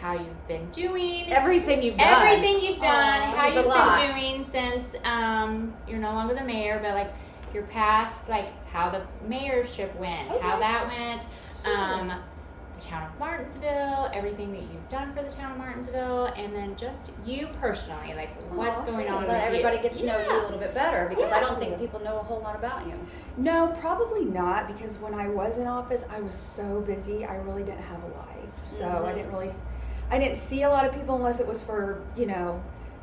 how you've been doing. Everything you've done. How you've been doing since you're no longer the mayor, but like your past, like how the mayorship went, how that went, the town of Martinsville, everything that you've done for the town of Martinsville, and then just you personally, like what's going on with you. Let everybody get to know you a little bit better, because I don't think people know a whole lot about you. No, probably not, because when I was in office, I was so busy, I really didn't have a life. So I didn't see a lot of people unless it was for,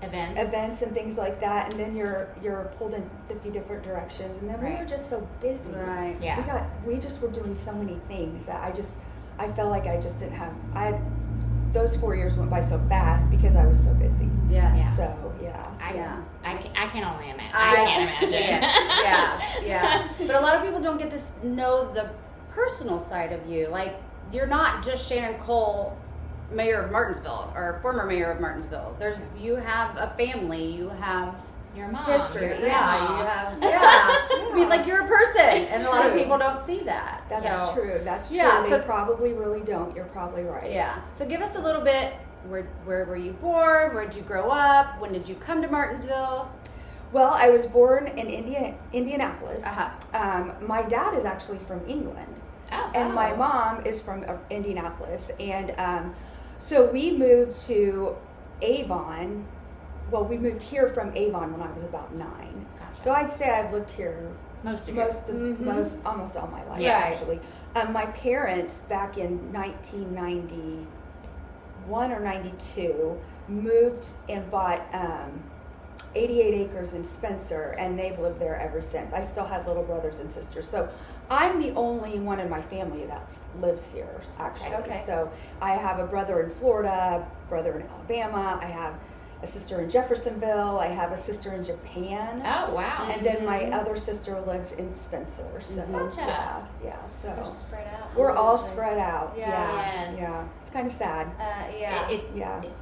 events and things like that, and then you're pulled in 50 different directions, and then we were just so busy. Right. Yeah. We just were doing so many things that I felt like I just didn't have. Those 4 years went by so fast because I was so busy. Yes. Yeah. So I can only imagine. I can't imagine. Yeah. But a lot of people don't get to know the personal side of you. Like, you're not just Shannon Kohl, mayor of Martinsville, or former mayor of Martinsville. You have a family. You have your mom, history. Your you have. I mean, like, you're a person, and a lot of people don't see that. That's true. That's true. Yeah, they probably really don't. You're probably right. Yeah. So give us a little bit. Where were you born? Where did you grow up? When did you come to Martinsville? Well, I was born in Indianapolis. Uh-huh. My dad is actually from England, and my mom is from Indianapolis, and so we moved to Avon. Well, we moved here from Avon when I was about 9. Gotcha. So I'd say I've lived here almost all my life, actually. My parents, back in 1991 or 92, moved and bought 88 acres in Spencer, and they've lived there ever since. I still have little brothers and sisters. So I'm the only one in my family that lives here, actually. Okay. So I have a brother in Florida, brother in Alabama. I have a sister in Jeffersonville. I have a sister in Japan. Oh, wow. And then my other sister lives in Spencer. So Gotcha. yeah. So We're spread out. we're all spread out. Yes. Yeah. It's kind of sad. It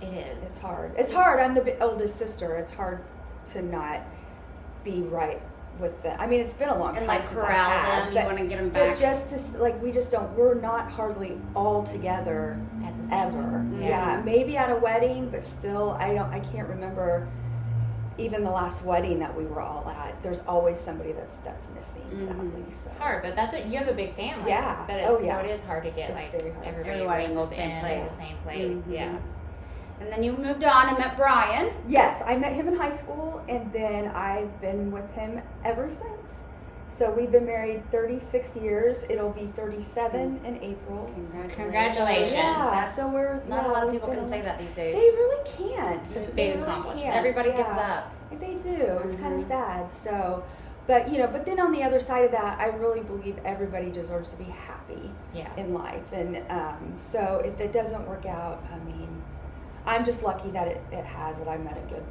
is. It's hard. It's hard. I'm the oldest sister. It's hard to not be right with them. I mean, it's been a long time since I have. Them. You want to get them back. But just to, we just don't. We're not hardly all together At the same ever. time. Yeah, maybe at a wedding, but still, I can't remember even the last wedding that we were all at. There's always somebody that's missing. Sadly, so It's hard, but you have a big family. Yeah. But so it is hard to get very hard. everybody in the in same place. the same place. Yes. And then you moved on and met Brian. Yes, I met him in high school, and then I've been with him ever since. So we've been married 36 years. It'll be 37 in April. Congratulations. Yeah, so we're Not a lot of people can say that these days. They really can't. It's a big They really accomplishment. can't. Everybody gives up. They do. It's kind of sad. So, but then on the other side of that, I really believe everybody deserves to be happy in life. And so if it doesn't work out, I mean, I'm just lucky that it has, that I met a good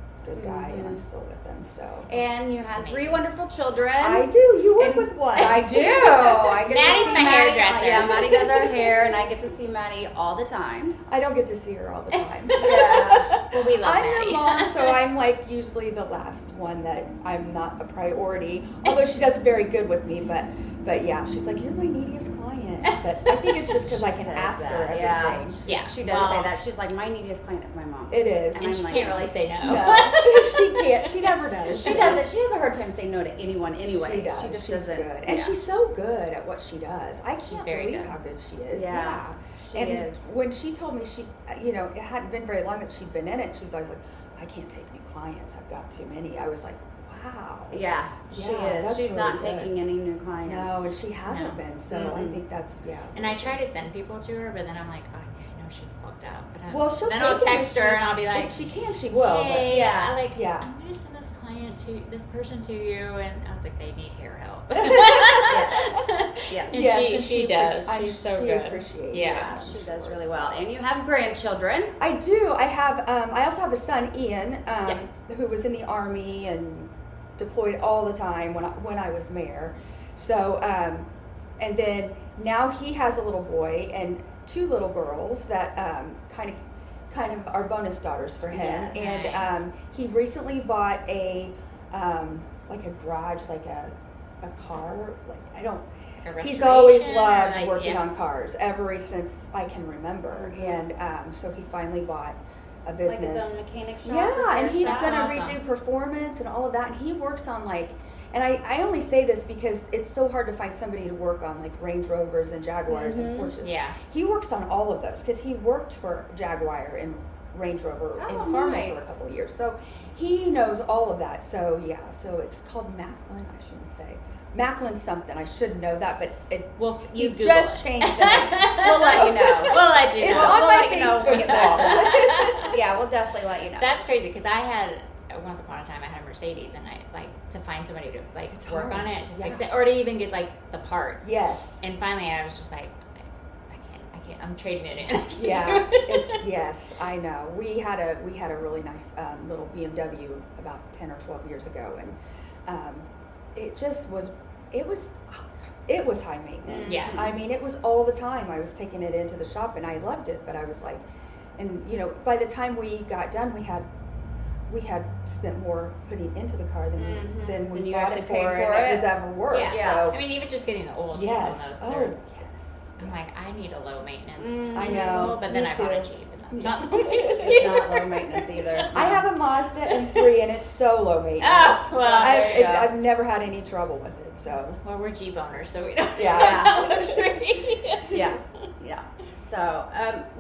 guy and I'm still with him. So, and you had 3 wonderful children. I do. You work with one. I do. I get Maddie's to see my Maddie. hairdresser. Yeah, Maddie does our hair, and I get to see Maddie all the time. I don't get to see her all the time. Yeah. Well, we love I'm Maddie. the mom, so I'm usually the last one that I'm not a priority. Although she does very good with me, but yeah, she's like, you're my neediest client. But I think it's just because I can ask her everything. Yeah, she does say that. She's like, my neediest client is my mom. It is. And she can't really say no. She can't. She never does. She doesn't. She has a hard time saying no to anyone anyway. She does. She just she's doesn't. Good. And she's so good at what she does. I can't believe how good she is. Yeah. She is. When she told me it hadn't been very long that she'd been in it, she's always like, I can't take new clients. I've got too many. I was like, wow. Yeah, she is. She's really not taking any new clients. No, and she hasn't been. So I think that's, And I try to send people to her, but then I'm like, oh, I know she's booked out. But she'll then take I'll it text her and I'll be like, if she can, she will. Hey, I'm going to send this person to you, and I was like, they need hair help. Yes. And she does. She's so good. Appreciates she does really well. And you have grandchildren. I do. I have. I also have a son, Ian, who was in the Army and deployed all the time when I was mayor. So, and then now he has a little boy and 2 little girls that kind of are bonus daughters for him. Yes, and he recently bought a garage, like a a car. Like I don't. Like a He's always restoration, loved or like, working yeah. on cars ever since I can remember, and so he finally bought a Like business. his own mechanic shop. Yeah, and he's shop. going to Awesome. redo performance and all of that. And he works on like, and I only say this because it's so hard to find somebody to work on like Range Rovers and Jaguars and Porsches. Yeah. He works on all of those because he worked for Jaguar and Range Rover in Carmel nice. for a couple of years. So he knows all of that. So yeah, so it's called Macklin. I shouldn't say. Macklin something. I should know that, but it Well, you he Google just it. changed the name. We'll let you know. We'll let you know. It's on We'll my let you know when we Facebook get back to wall. that. Yeah, we'll definitely let you know. That's crazy because I had once upon a time I had a Mercedes and I like to find somebody to like It's work hard. on it to Yeah. fix it or to even get like the parts. Yes. And finally I was just like, I can't. I'm trading it in. I can't Yeah, do it. it's yes, I know. We had a really nice little BMW about 10 or 12 years ago, and it just was it was high maintenance. Yeah. I mean, it was all the time. I was taking it into the shop, and I loved it, but I was like, and you know, by the time we got done, we had spent more putting into the car than we Than you bought actually it paid for, for and it. it was ever worth. Yeah. So, I mean, even just getting the oil changes yes. on those. Oh, they're- yes. I'm like, I need a low maintenance. I know. But then Me I bought a too. Jeep, and that's not low maintenance. It's not low maintenance either. I have a Mazda M3, and it's so low maintenance. Oh, well, there you go. I've never had any trouble with it. So Well, we're Jeep owners, so we don't Yeah. have that luxury. Yeah, yeah. So,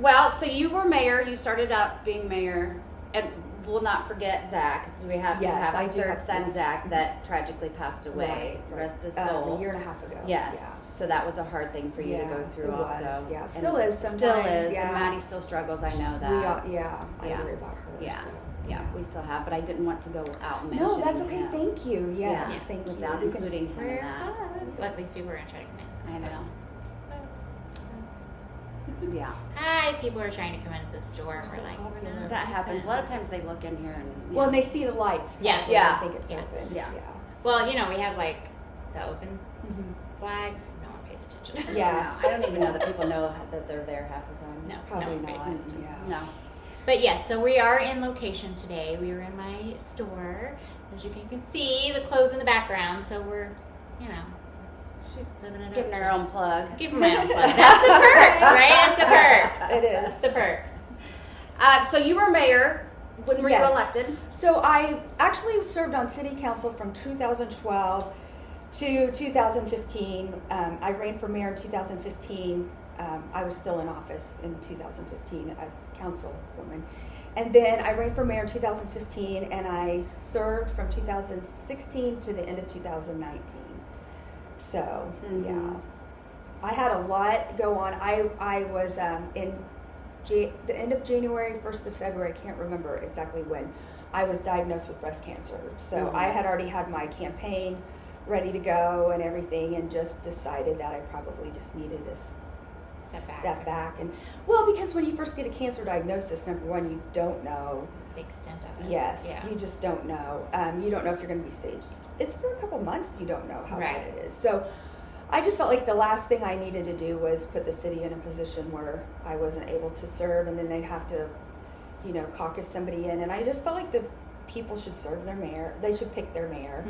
well, so you were mayor. You started out being mayor, and we'll not forget Zach. Do we have you Yes, have I a do third have- son, yes. Zach, that tragically passed away. Right. Rest his a soul. year and a half ago. Yes. So that was a hard thing for you to Yeah, go through it was, also. yeah. And Still is sometimes, Still is. yeah. And Maddie still struggles. I know that. We are, yeah, I Yeah. worry about her. Yeah. So, Yeah, we still have, but I didn't want to go without mentioning No, that's okay. him. Thank you. Yes, Yeah, thank without you. We can- including him in We're that. close. Well, at least people are going to try to come in. I know. Close. Yeah, Hi, people are trying to come into the store. So We're like, popular. we're not that happens. A lot of open. times they look in here and Well, and they see the lights. Yeah. probably, Yeah. I think it's Yeah. open. Yeah. Well, you know, we have like the open Mhm. flags. No one pays attention. Yeah. I don't even know that people know that they're there half the time. No, Probably no one pays not. attention. Yeah. No. But yes, so we are in location today. We were in my store. As you can see, the clothes in the background. So we're, you know, she's living it up. Giving her own plug. Give her my own plug. That's the perks, right? It's the perks. It That's is. the perks. So you were mayor. When were Yes. you elected? So I actually served on city council from 2012 to 2015. I ran for mayor in 2015. I was still in office in 2015 as councilwoman. And then I ran for mayor in 2015, and I served from 2016 to the end of 2019. So, yeah. I had a lot go on. I was in the end of January, 1st of February, I can't remember exactly when, I was diagnosed with breast cancer. So I had already had my campaign ready to go and everything, and just decided that I probably just needed to step back. And well, because when you first get a cancer diagnosis, number one, you don't know. The extent of it. Yes, Yeah. you just don't know. You don't know if you're going to be staged. It's for a couple months. You don't know how Right. bad it is. So I just felt like the last thing I needed to do was put the city in a position where I wasn't able to serve, and then they'd have to, you know, caucus somebody in. And I just felt like the people should serve their mayor. They should pick their mayor.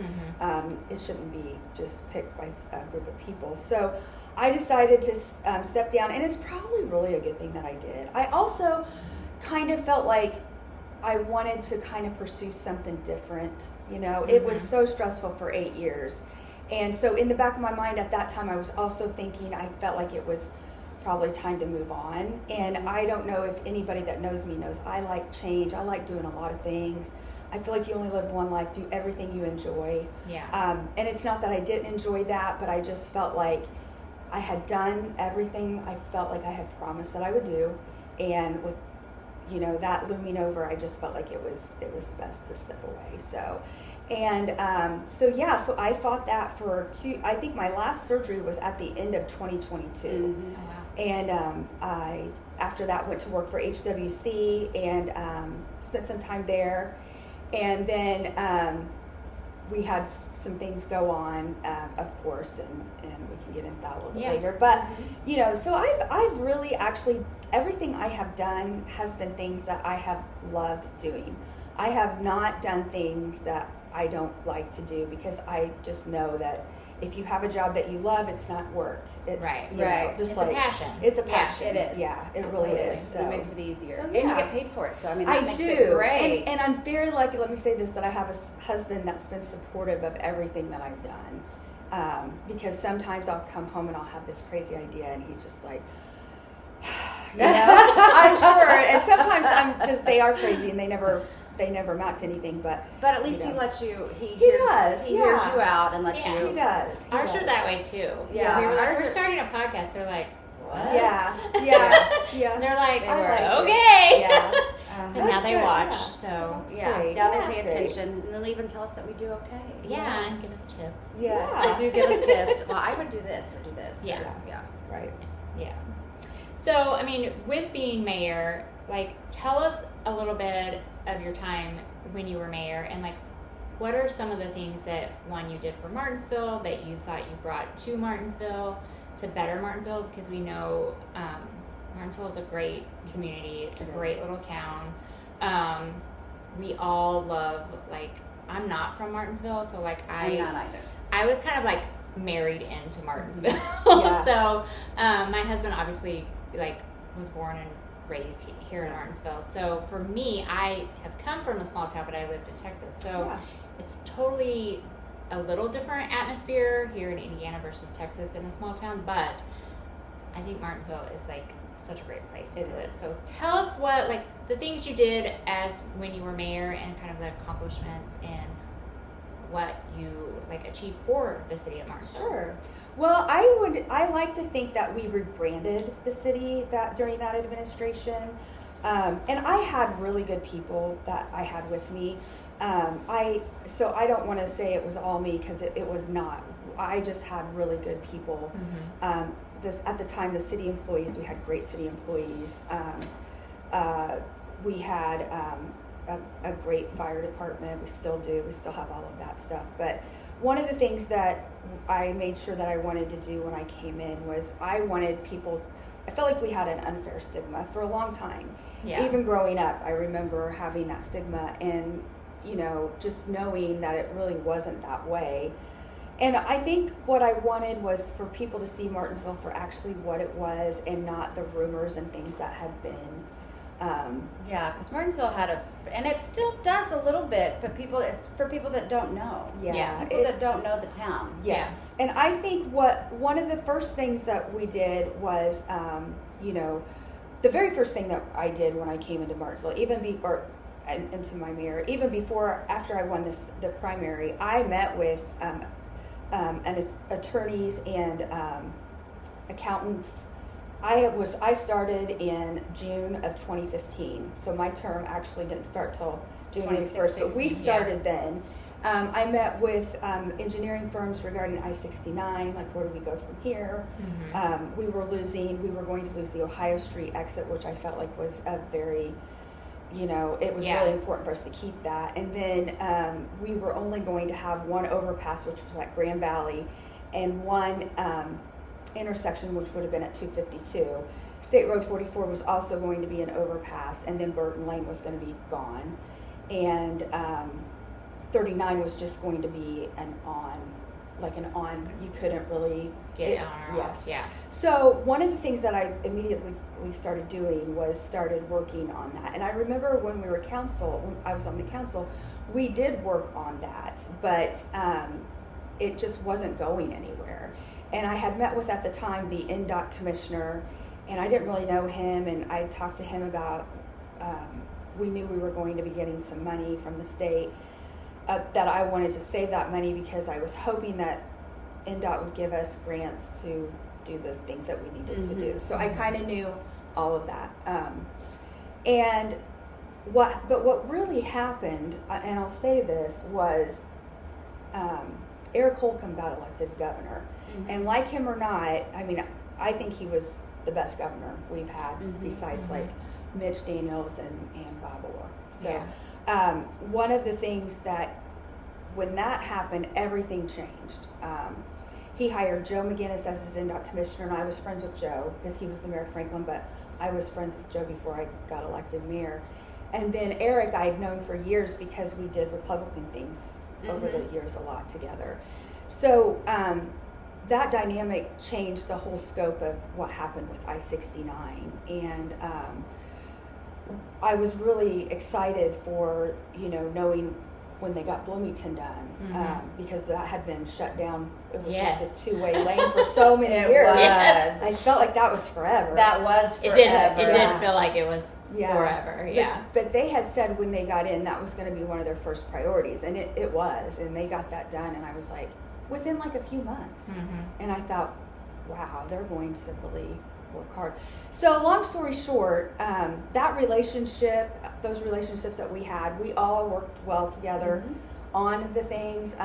It shouldn't be just picked by a group of people. So I decided to step down, and it's probably really a good thing that I did. I also kind of felt like I wanted to kind of pursue something different. You know, it was so stressful for 8 years. And so in the back of my mind at that time, I was also thinking, I felt like it was probably time to move on. And I don't know if anybody that knows me knows I like change. I like doing a lot of things. I feel like you only live one life. Do everything you enjoy. Yeah. And it's not that I didn't enjoy that, but I just felt like I had done everything I felt like I had promised that I would do. And with, you know, that looming over, I just felt like it was best to step away. So, and so I fought that for I think my last surgery was at the end of 2022. Oh, wow. And I, after that, went to work for HWC and spent some time there. And then we had some things go on, of course, and we can get into that a little bit later. But, you know, so I've really actually, everything I have done has been things that I have loved doing. I have not done things that I don't like to do, because I just know that if you have a job that you love, it's not work. It's you know, just it's like a passion. It's a passion. It is. Yeah, it Absolutely. really is. So It makes it easier. So, And you yeah. get paid for it. So, I mean, that I makes do. it great. And I'm very lucky, let me say this, that I have a husband that's been supportive of everything that I've done. Because sometimes I'll come home and I'll have this crazy idea, and he's just like, you know, I'm sure. And sometimes they are crazy, and they never amount to anything, but at least you know. he lets you, he does, hears yeah. you out and lets Yeah. you. he does. Ours are that way too. Yeah. We were like, Ours we're are- starting a podcast. They're like, what? Yeah. And they're like, They were. okay. Yeah. And That's now they good, watch. yeah. So That's Yeah, great. yeah, That's they pay great. attention, and they'll even tell us that we do okay. yeah, and give us tips. Yes. They do give us tips. Well, I would do this or do this. Yeah. Yeah. Right. Yeah. So, I mean, with being mayor, like, tell us a little bit of your time when you were mayor, and like, what are some of the things that, one, you did for Martinsville that you thought you brought to Martinsville to better Martinsville? Because we know Martinsville is a great community. It's a great little town. We all love, like, I'm not from Martinsville, so like I'm not either. I was kind of like married into Martinsville. Yeah. So my husband obviously like was born and raised here in Martinsville. So for me, I have come from a small town, but I lived in Texas. So it's totally a little different atmosphere here in Indiana versus Texas in a small town. But I think Martinsville is like such a great place to live. So tell us what, like, the things you did as when you were mayor, and kind of the accomplishments and what you like achieved for the city of Martinsville. Sure. Well, I like to think that we rebranded the city that during that administration, and I had really good people that I had with me. So I don't want to say it was all me, because it was not. I just had really good people. Mm-hmm. At the time, the city employees, we had great city employees. We had a great fire department. We still do. We still have all of that stuff. But one of the things that I made sure that I wanted to do when I came in was I wanted people. I felt like we had an unfair stigma for a long time. Yeah. Even growing up, I remember having that stigma, and just knowing that it really wasn't that way. And I think what I wanted was for people to see Martinsville for actually what it was, and not the rumors and things that had been. Yeah, because Martinsville had and it still does a little bit, but it's for people that don't know. Yeah. People that don't know the town. Yes. And I think one of the first things that we did was, the very first thing that I did when I came into Martinsville, into my mayor, even after I won the primary, I met with attorneys and accountants. I started in June of 2015, so my term actually didn't start till January 1st, but we started then. I met with engineering firms regarding I-69, like where do we go from here? Mm-hmm. We were going to lose the Ohio Street exit, which I felt like was a very, it was really important for us to keep that. And then we were only going to have one overpass, which was at Grand Valley, and one intersection, which would have been at 252. State Road 44 was also going to be an overpass, and then Burton Lane was going to be gone, and 39 was just going to be you couldn't really Get it on or yes. off. Yeah. So one of the things that I immediately started doing was started working on that. And I remember when I was on the council, we did work on that, but it just wasn't going anywhere. And I had met with, at the time, the NDOT commissioner, and I didn't really know him, and I talked to him about, we knew we were going to be getting some money from the state, that I wanted to save that money because I was hoping that NDOT would give us grants to do the things that we needed to do. So I kind of knew all of that. But what really happened, and I'll say this, was Eric Holcomb got elected governor. And like him or not, I mean, I think he was the best governor we've had besides like Mitch Daniels and Bob Orr. So one of the things that, when that happened, everything changed. He hired Joe McGinnis as his NDOT commissioner, and I was friends with Joe because he was the mayor of Franklin, but I was friends with Joe before I got elected mayor. And then Eric I had known for years because we did Republican things over the years a lot together. So that dynamic changed the whole scope of what happened with I-69, and I was really excited for, knowing when they got Bloomington done, because that had been shut down. It was just a two-way lane for so many years. Yes. I felt like that was forever. That was forever. It did feel like it was forever. Yeah. But they had said when they got in that was going to be one of their first priorities, and it was, and they got that done, and I was like, within like a few months. And I thought, wow, they're going to really work hard. So long story short, that relationship, those relationships that we had, we all worked well together on the things.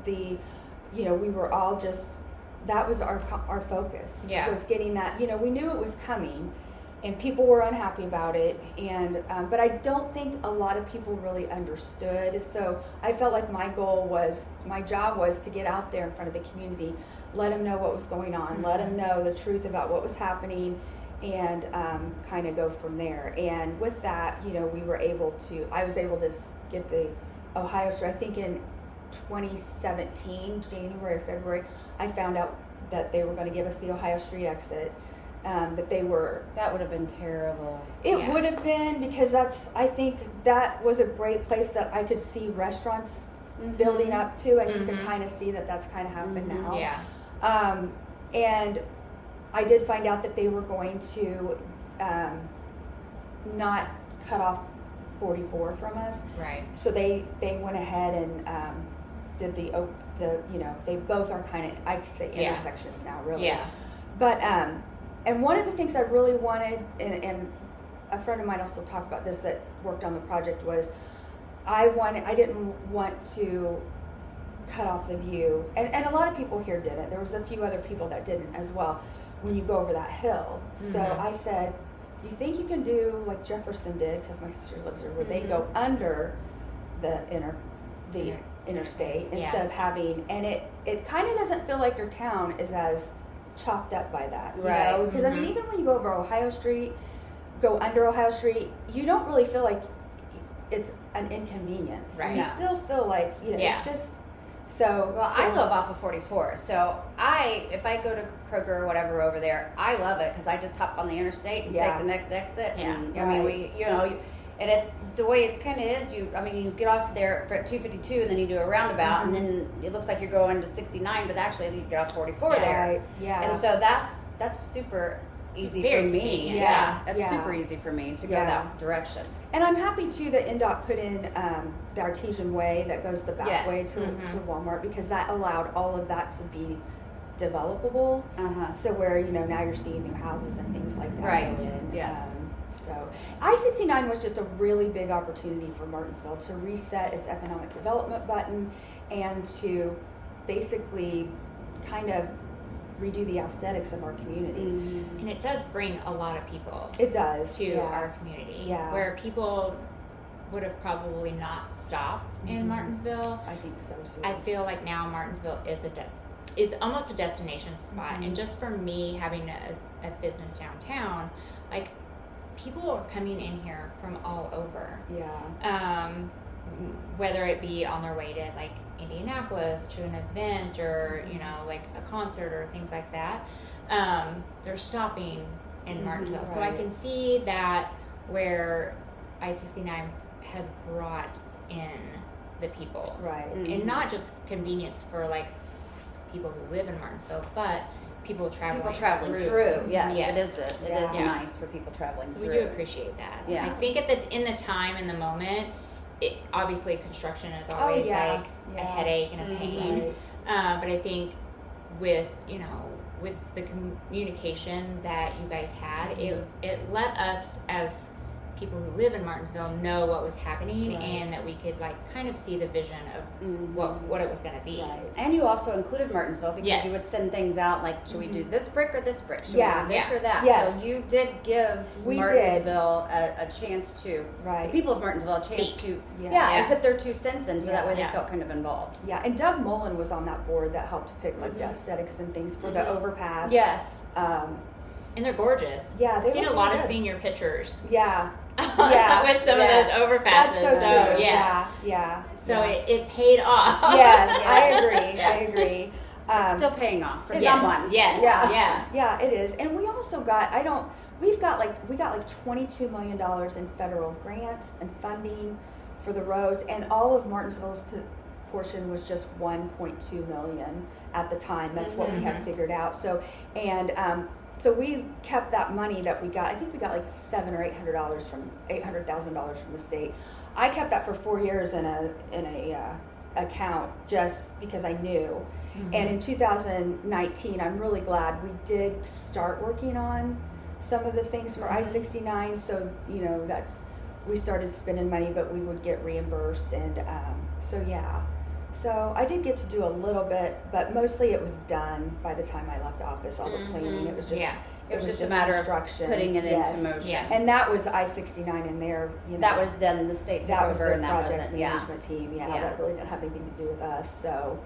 We were all just, that was our focus. Was getting that, we knew it was coming, and people were unhappy about it, and but I don't think a lot of people really understood. So I felt like my job was to get out there in front of the community, let them know what was going on, let them know the truth about what was happening, and kind of go from there. And with that, I was able to get the Ohio Street, I think in 2017, January or February, I found out that they were going to give us the Ohio Street exit. That would have been terrible. It would have been, because I think that was a great place that I could see restaurants building up to, and you could kind of see that that's kind of happened now. Yeah. And I did find out that they were going to not cut off 44 from us. Right. So they went ahead and did they both are kind of, I could say, intersections now, really. Yeah. But and one of the things I really wanted, and a friend of mine also talked about this that worked on the project, was I didn't want to cut off the view, and a lot of people here didn't. There was a few other people that didn't as well when you go over that hill. So I said, you think you can do like Jefferson did, because my sister lives there, where they go under the interstate instead of having, and it kind of doesn't feel like your town is as chopped up by that, right? Because I mean, even when you go over Ohio Street, go under Ohio Street, you don't really feel like it's an inconvenience. Right. You still feel like it's just so. Well, I live off of 44, so if I go to Kroger or whatever over there, I love it because I just hop on the interstate and take the next exit. And I mean, and it's the way it's kind of is. You get off there at 252, and then you do a roundabout, and then it looks like you're going to 69, but actually you get off 44 there. Right. Yeah. And so that's super easy for me. That's super easy for me to go that direction. And I'm happy too that NDOT put in the Artesian Way that goes the back way to Walmart, because that allowed all of that to be developable. So where now you're seeing new houses and things like that. Right. Yes. So I-69 was just a really big opportunity for Martinsville to reset its economic development button and to basically kind of redo the aesthetics of our community. And it does bring a lot of people. It does. To our community. Where people would have probably not stopped in Martinsville. I think so too. I feel like now Martinsville is almost a destination spot. And just for me having a business downtown, like, people are coming in here from all over. Yeah. Whether it be on their way to like Indianapolis to an event or like a concert or things like that, they're stopping in Martinsville. Right. So I can see that where I-69 has brought in the people, right? And not just convenience for like people who live in Martinsville, but people traveling through. Yes, it is. It is nice for people traveling through. So we do appreciate that. Yeah. I think in the time, in the moment, obviously construction is always a headache and a pain. Right. But I think with the communication that you guys had, it let us as people who live in Martinsville know what was happening, and that we could like kind of see the vision of what it was going to be. Right. And you also included Martinsville because you would send things out like, should we do this brick or this brick? Should we do this or that? Yes. So you did give Martinsville a chance to, the people of Martinsville a chance to, and put their 2 cents in, so that way they felt kind of involved. Yeah, and Doug Mullen was on that board that helped pick like the aesthetics and things for the overpass. Yes. And they're gorgeous. Yeah, I've seen a lot of senior pictures. Yeah. with some of those overpasses. That's so true. Yeah. Yeah. So it paid off. Yes, I agree. It's still paying off for Yes. someone. Yes. Yeah, it is. And we also got we got like $22 million in federal grants and funding for the roads, and all of Martinsville's portion was just 1.2 million at the time. That's what we had figured out. So so we kept that money that we got. I think we got like $700,000 or $800,000 from the state. I kept that for 4 years in a account just because I knew. And in 2019, I'm really glad we did start working on some of the things for I-69. So we started spending money, but we would get reimbursed, and so I did get to do a little bit, but mostly it was done by the time I left office. All the planning, it was just it was just a matter of putting it into motion. Yeah. And that was I-69 in there. That was then the state took that was over, their and that project was management team. Yeah. That really didn't have anything to do with us. So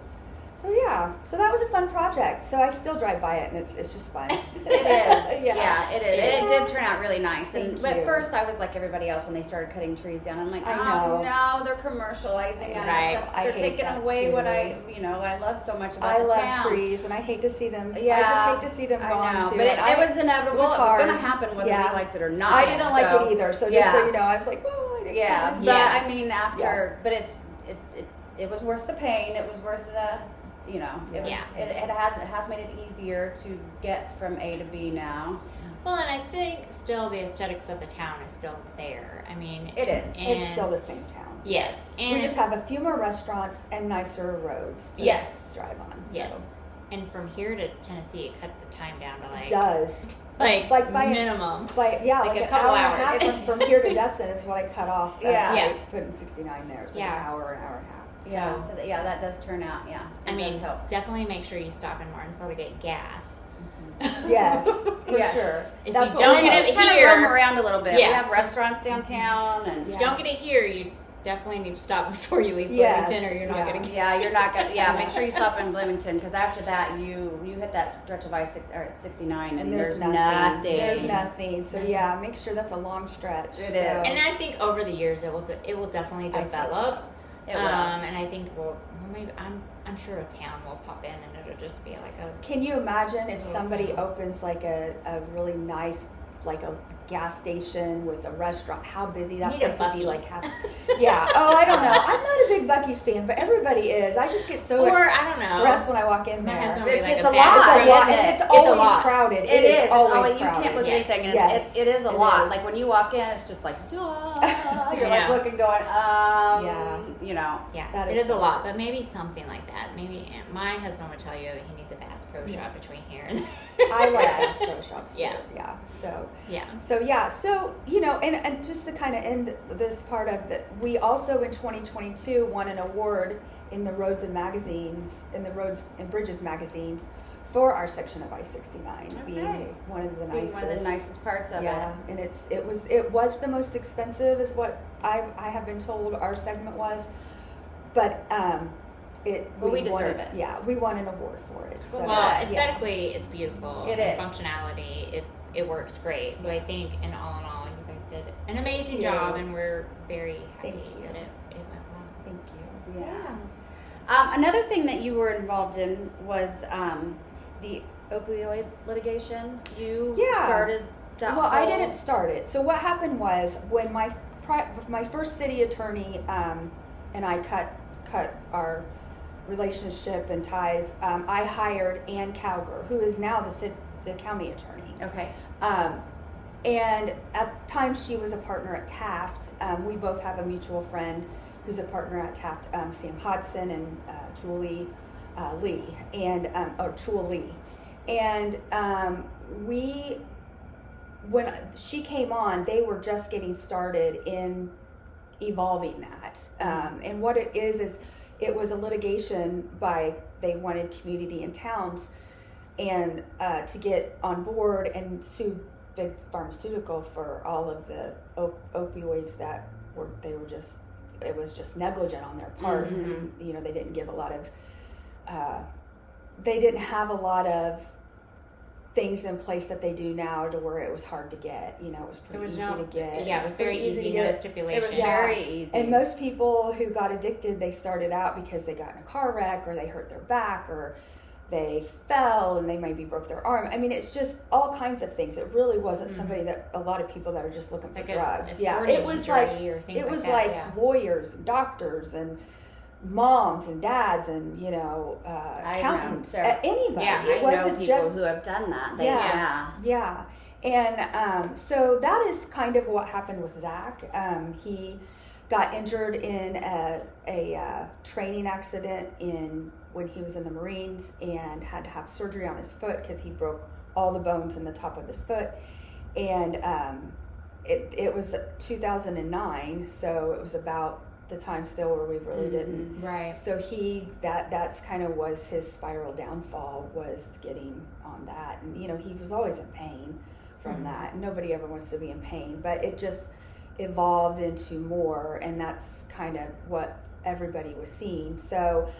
that was a fun project. So I still drive by it, and it's just fun. It is. It is. It did turn out really nice. Thank But you. at first, I was like everybody else when they started cutting trees down. I'm like, I oh know. no, they're commercializing us. Right. I They're hate taking that away too. what I love so much about I the love town. trees, and I hate to see them. Yeah, I just hate to see them I gone know, too. but And it was inevitable. It was hard. going to happen whether we liked it or not. I didn't like it either. So just so you know, I was like, oh, I just Yeah, don't but like I mean, but it was worth the pain. It was worth the, it was. It has made it easier to get from A to B now. Well, and I think still the aesthetics of the town is still there. I mean, It is. It's still the same town. Yes, and We just have a few more restaurants and nicer roads to drive on. So. Yes, and from here to Tennessee, it cut the time down to It like does. like by minimum. Like Like a an couple hour and a hours. half from here to Destin is what I cut off. Yeah. Putting 69 there. So Yeah. an hour and a half. Yeah, so that does turn out. Yeah, I it mean, does help. definitely make sure you stop in Martinsville to get gas. Yes, for Yes. sure. If That's you what don't And we then get do. it just kind of here- roam around a little bit. Yeah. We have restaurants downtown, and If you don't get it here, you definitely need to stop before you leave Yes. Bloomington, or you're not Yeah. going to get you're not gonna. Yeah, make sure you stop in Bloomington, because after that you hit that stretch of I-69, and there's nothing. There's nothing. So yeah, make sure that's a long stretch. It So- is. And I think over the years it will definitely I think develop. It will. And I think maybe I'm sure a town will pop in, and it'll just be like a Can you imagine if Little somebody town. opens like a really nice, like a gas station with a restaurant? How busy that Need a place would be. Like, Buc-ee's. yeah. Oh, I don't know. I'm not a big Buc-ee's fan, but everybody is. I just get so or I don't know. stressed when I walk in My there. husband would be It's like a a lot. fast It's a food. lot, isn't and it? it's It's a always lot. crowded. It is. It's always always, you crowded. can't look at Yes. anything, and Yes. it is a It lot. is. Like when you walk in, it's just like, duh. You're Yeah. like looking, going, Yeah, That it is is a so lot, but maybe something like that. Maybe my husband would tell you he needs a Bass Pro Shop between here and there. I like Bass Pro Shops too. Yeah. Yeah. So Yeah. So and just to kind of end this part of it, we also in 2022 won an award in the Roads and Bridges magazines for our section of I-69 being one of the being nicest. one of the nicest parts of Yeah, it. and it was the most expensive, is what I have been told our segment was, but we deserve won, it. Yeah, we won an award for it. So, Well, yeah. aesthetically, it's beautiful. It and is. Functionality, it works great. So I think, in all, you guys did an amazing Thank you. job, and we're very happy Thank you. that it went well. Thank you. Yeah. Another thing that you were involved in was the opioid litigation. You started that. Well, I didn't start it. So what happened was when my first city attorney and I cut our relationship and ties, I hired Ann Cowger, who is now the county attorney. Okay. And at the time she was a partner at Taft. We both have a mutual friend who's a partner at Taft, Sam Hodson and Julie Lee, or Chua Lee. And when she came on, they were just getting started in evolving that. And what it is it was a litigation they wanted community and towns and to get on board and sue Big Pharmaceutical for all of the opioids that it was just negligent on their part. Mm-hmm. They didn't give a lot of they didn't have a lot of things in place that they do now to where it was hard to get. You know, it was pretty easy to get. Yeah, it was very easy. No stipulations. It was very easy. And most people who got addicted, they started out because they got in a car wreck or they hurt their back or they fell and they maybe broke their arm. I mean, it's just all kinds of things. It really wasn't somebody that, a lot of people that are just looking for drugs. It was like lawyers and doctors and moms and dads and, you know, accountants, anybody. Yeah, it wasn't people just who have done that. Yeah. And so that is kind of what happened with Zach. He got injured in a training accident when he was in the Marines and had to have surgery on his foot because he broke all the bones in the top of his foot. And it was 2009, so it was about the time still where we really didn't. Right. So that's kind of was his spiral downfall, was getting on that. And, you know, he was always in pain from that. Nobody ever wants to be in pain, but it just evolved into more, and that's kind of what everybody was seeing. So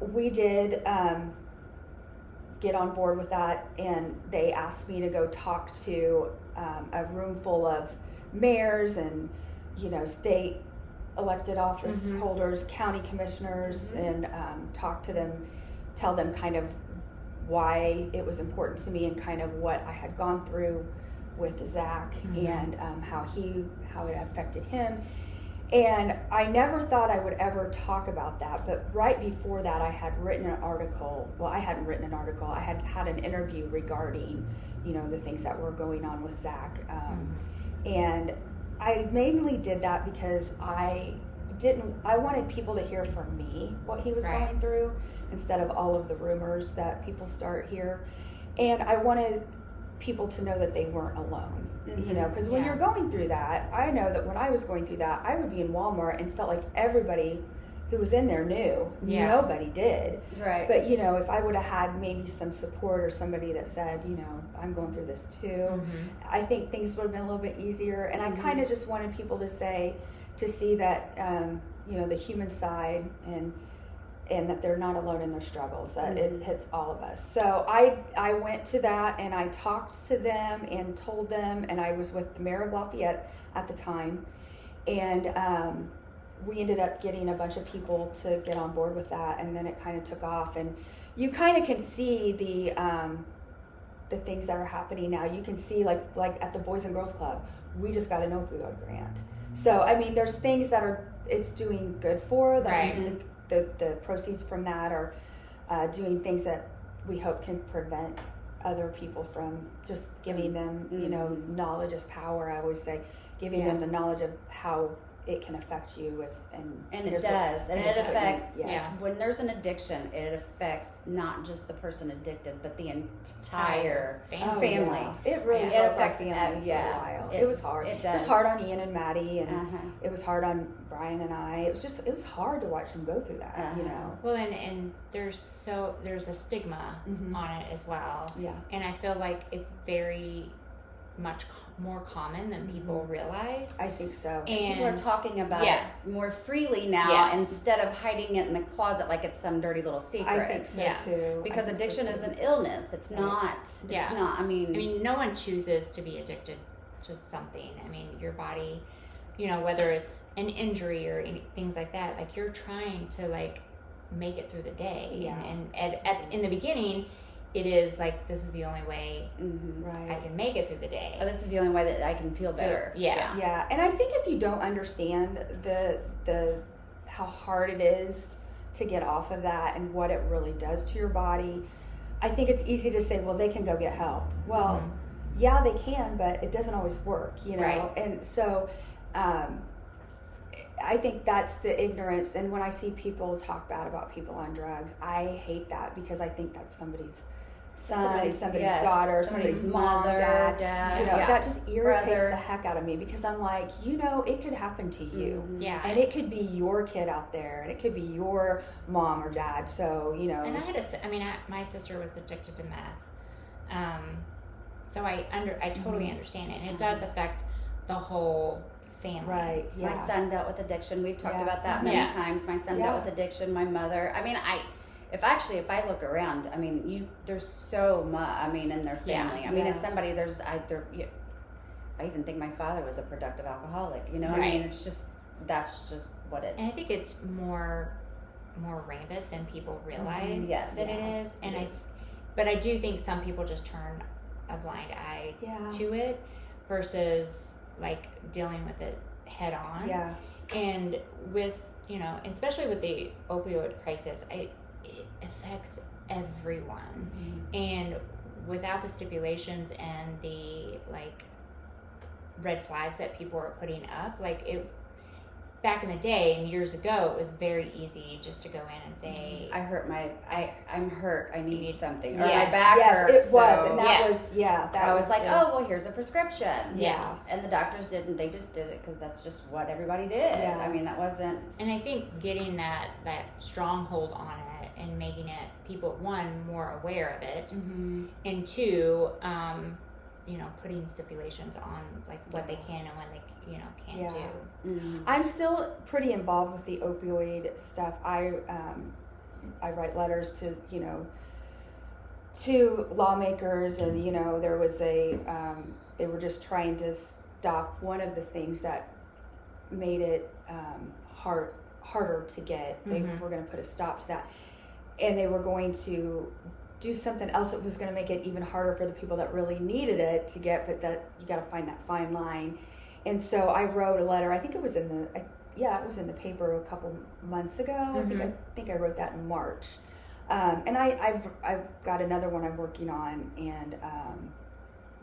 we did get on board with that, and they asked me to go talk to a room full of mayors and, you know, state elected office holders, county commissioners, and talk to them, tell them kind of why it was important to me and kind of what I had gone through with Zach and how it affected him. And I never thought I would ever talk about that, but right before that I had written an article. Well, I hadn't written an article. I had had an interview regarding, you know, the things that were going on with Zach. And I mainly did that because I wanted people to hear from me what he was going through instead of all of the rumors that people start here. And I wanted people to know that they weren't alone, you know, because when you're going through that, I know that when I was going through that, I would be in Walmart and felt like everybody who was in there knew. Nobody did. Right. But, you know, if I would have had maybe some support or somebody that said, you know, I'm going through this too, I think things would have been a little bit easier. And I kind of just wanted people to see that, you know, the human side and that they're not alone in their struggles, that it hits all of us. So I went to that and I talked to them and told them, and I was with the mayor of Lafayette at the time, and we ended up getting a bunch of people to get on board with that, and then it kind of took off. And you kind of can see the things that are happening now. You can see like at the Boys and Girls Club, we just got an opioid grant. So I mean, there's things that it's doing good for them. The proceeds from that are doing things that we hope can prevent other people from just giving them, you know, knowledge is power. I always say, giving them the knowledge of how it can affect you and it does, and it affects when there's an addiction, it affects not just the person addicted but the entire family. It really it affects for a while. It was hard. It was hard on Ian and Maddie, and it was hard on Brian and I. It was hard to watch them go through that, you know. Well, and there's a stigma on it as well. Yeah. And I feel like it's very much more common than people realize. I think so. And people are talking about it more freely now instead of hiding it in the closet like it's some dirty little secret. I think so too. Because addiction is an illness. It's not. It's not. I mean, no one chooses to be addicted to something. I mean, your body, you know, whether it's an injury or things like that, like you're trying to like make it through the day. Yeah. And in the beginning, it is like, this is the only way I can make it through the day. Oh, this is the only way that I can feel better. Yeah. And I think if you don't understand the how hard it is to get off of that and what it really does to your body, I think it's easy to say, well, they can go get help. Well, yeah, they can, but it doesn't always work, you know? Right. And so I think that's the ignorance. And when I see people talk bad about people on drugs, I hate that, because I think that's somebody's son, somebody's daughter, somebody's mother, dad. You know, that just irritates the heck out of me, because I'm like, you know, it could happen to you. Yeah. And it could be your kid out there, and it could be your mom or dad. So, you know. And my sister was addicted to meth. So I totally understand it. And it does affect the whole family. Right. Yeah. My son dealt with addiction. We've talked about that many times. My son dealt with addiction. My mother. I mean, if I look around, I mean, there's so much. I mean, in their family. I mean, it's somebody. I even think my father was a productive alcoholic. You know, I mean, it's just that's just what it. And I think it's more rampant than people realize that it is. And but I do think some people just turn a blind eye to it versus like dealing with it head on. Yeah. And with, especially with the opioid crisis, it affects everyone. Mm-hmm. And without the stipulations and the like red flags that people are putting up, like it back in the day and years ago, it was very easy just to go in and say, I'm hurt, I need something. Or Yes. my back hurts. Yes, it was. So And that was, that I was was like, oh, well, here's a prescription. Yeah. And the doctors didn't. They just did it because that's just what everybody did. Yeah. I mean, that wasn't. and I think getting that stronghold on it and making it people, one, more aware of it, and two, putting stipulations on like what they can and when they can't do. Mm-hmm. I'm still pretty involved with the opioid stuff. I write letters to lawmakers, and there was they were just trying to stop one of the things that made it harder to get. They were going to put a stop to that, and they were going to do something else that was going to make it even harder for the people that really needed it to get, but that you got to find that fine line. And so I wrote a letter. I think it was in the paper a couple months ago. I think I wrote that in March. And I've got another one I'm working on, and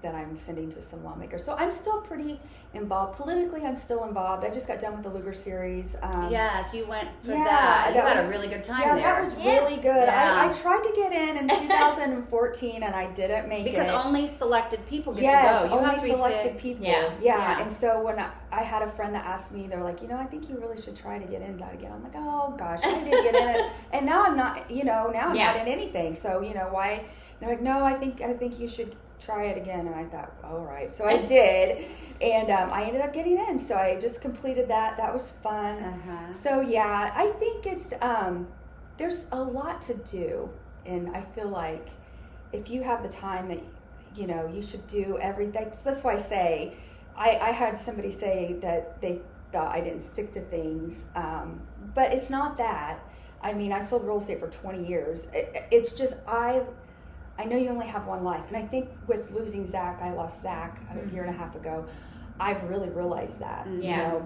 that I'm sending to some lawmakers. So I'm still pretty involved. Politically, I'm still involved. I just got done with the Lugar series. Yes, you went for that. You had a really good time there. Yeah, that was really good. Yeah. I tried to get in 2014, and I didn't make because it. Because only selected people get to go. You only have to be selected picked. people. Yeah. And so when I had a friend that asked me, they're like, I think you really should try to get in that again. I'm like, oh gosh, I did get in it, and now I'm not. Now I'm not in anything. So why? They're like, no, I think you should try it again. And I thought, all right. So I did, and I ended up getting in. So I just completed that. That was fun. So yeah, I think it's there's a lot to do, and I feel like if you have the time that you should do everything. That's why I say I had somebody say that they thought I didn't stick to things, but it's not that. I mean, I sold real estate for 20 years. It's just I know you only have one life. And I think with losing Zach, I lost Zach a year and a half ago. I've really realized that.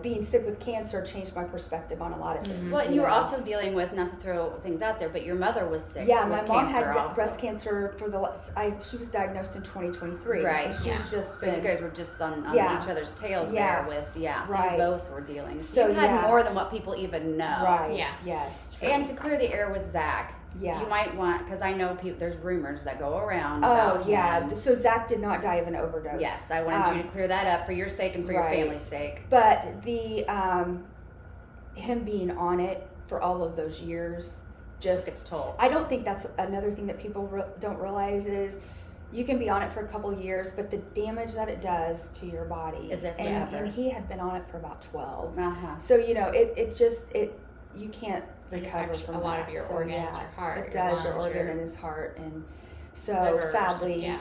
Being sick with cancer changed my perspective on a lot of things. Well, and you were also dealing with, not to throw things out there, but your mother was sick. Yeah, my mom had also. breast cancer she was diagnosed in 2023. Right. And she's just so you guys were just on each other's tails there with, so you both were dealing. So you had more than what people even know. Right. Yeah. Yes. True. And to clear the air with Zach. Yeah. You might want, because I know there's rumors that go around. Oh, yeah. Him. So Zach did not die of an overdose. Yes, I wanted you to clear that up for your sake and for your family's sake. But the him being on it for all of those years just gets told. I don't think that's another thing that people don't realize is you can be on it for a couple of years, but the damage that it does to your body is there forever. And he had been on it for about 12. So you can't recover from a lot of your organs, your heart. It does, your lungs, organ and his heart, and so liver, sadly,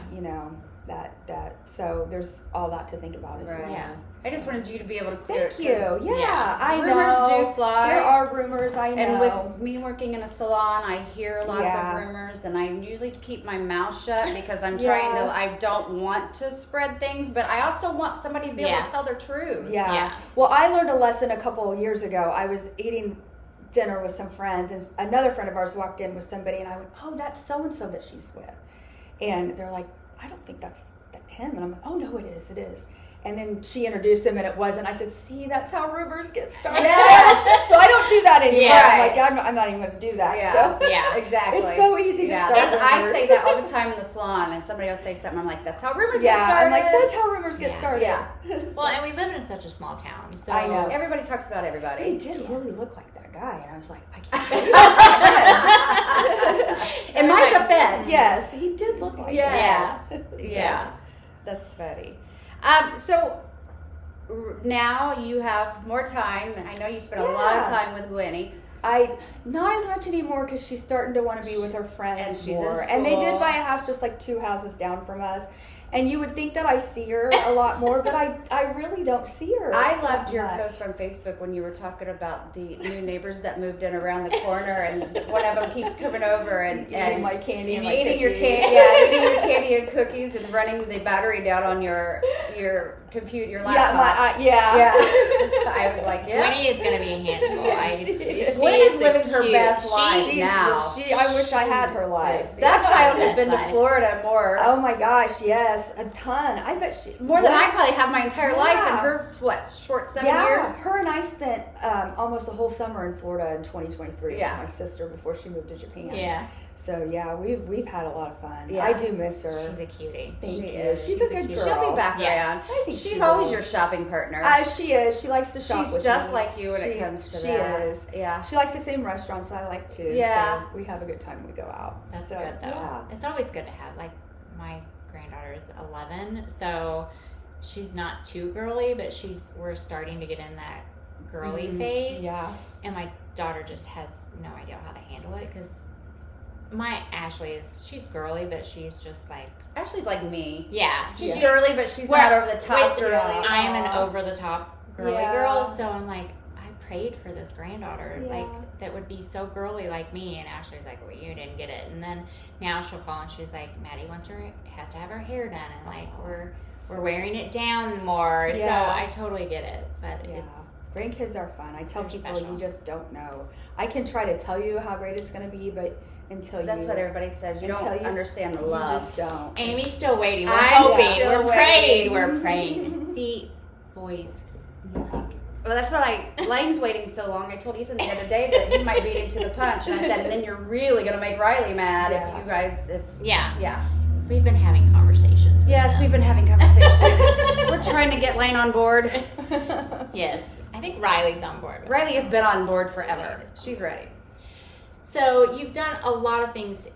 that so there's all that to think about as well. Yeah. I just wanted you to be able to clear Thank you. I know. Rumors do fly. There are rumors, I know. And with me working in a salon, I hear lots of rumors, and I usually keep my mouth shut because I'm trying to, I don't want to spread things, but I also want somebody to be able to tell their truth. Yeah. Well, I learned a lesson a couple of years ago. I was eating dinner with some friends, and another friend of ours walked in with somebody, and I went, oh, that's so-and-so that she's with. And they're like, I don't think that's him. And I'm like, oh, no, it is. And then she introduced him, and it wasn't. I said, see, that's how rumors get started. Yes. So I don't do that anymore. Yeah. I'm like, I'm not even going to do that. Yeah. So. Yeah, exactly. It's so easy to start I rumors. say that all the time in the salon, and somebody else say something, I'm like, that's how rumors get started. I'm like, that's how rumors get started. Yeah. Well, and we live in such a small town, so I know. Everybody talks about everybody. He did really look like that guy, and I was like, I can't believe In my defense. Yes, he did look like Yes. that. Yeah. That's funny. So now you have more time. I know you spent a lot of time with Gwenny. Not as much anymore because she's starting to want to be with her friends And she's in more. school. And they did buy a house just like 2 houses down from us. And you would think that I see her a lot more, but I really don't see her. I loved your much. post on Facebook when you were talking about the new neighbors that moved in around the corner, and one of them keeps coming over and Eating my candy and my eating your cookies. candy, yeah, eating your candy and cookies, and running the battery down on your computer, your laptop. Yeah. I was like, yeah. Winnie is going to be a handful. Winnie is living her best life now. I wish I had her life. That child has Best been to life. Florida more. Oh my gosh, yes, a ton. I bet she More than I probably have my entire life, Yeah. and her, short 7 yeah, years? her and I spent almost the whole summer in Florida in 2023 Yeah. with my sister before she moved to Japan. Yeah. So yeah, we've had a lot of fun. Yeah. I do miss her. She's a cutie. Thank She you. is. She's She's a good girl. She'll be back Yeah. around. I think She's she always will. your shopping partner. She is. She likes to shop She's with just me. like you when it comes to she that. is. Yeah. She likes the same restaurants I like too. Yeah. So we have a good time when we go out. That's So, good though. Yeah. It's always good to have, like, my granddaughter is 11, so she's not too girly, but we're starting to get in that girly phase. Yeah. And my daughter just has no idea how to handle it because my Ashley she's girly, but she's just like, Ashley's like me. yeah, She's she- girly, but she's Well, not over the top which girly. I am an Aw. over the top girly Yeah. girl, so I'm like, I prayed for this granddaughter, Yeah. like that would be so girly like me. And Ashley's like, well, you didn't get it. And then now she'll call and she's like, Maddie has to have her hair done, and like we're wearing it down more. So Yeah. I totally get it, but Yeah. it's Grandkids are fun. I tell They're people special. you just don't know. I can try to tell you how great it's going to be, but until That's you what everybody says. You until don't you- understand the you love. just don't. Amy's still waiting. We're I'm hoping. still We're praying. waiting. We're praying. See, boys. Well, that's what Lane's waiting so long. I told Ethan the other day that he might beat him to the punch, and I said, and then you're really going to make Riley mad Yeah. if you guys, Yeah. yeah. We've been having conversations. with Yes, them. we've been having conversations. We're trying to get Lane on board. Yes. I think Riley's on board. with Riley has been on board forever. She's ready. So you've done a lot of things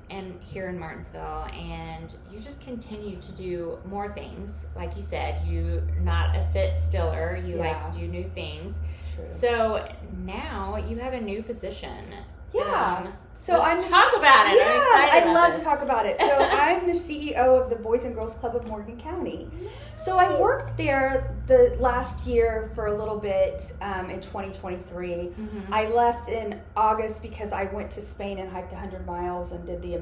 here in Martinsville, and you just continue to do more things. Like you said, you're not a sit-stiller. You like Yeah. to do new things. True. So now you have a new position. Yeah. So let's I'm talk about it. Yeah, I'm excited I'd about love this. to talk about it. So I'm the CEO of the Boys and Girls Club of Morgan County. So I worked there the last year for a little bit in 2023. Mm-hmm. I left in August because I went to Spain and hiked 100 miles and did the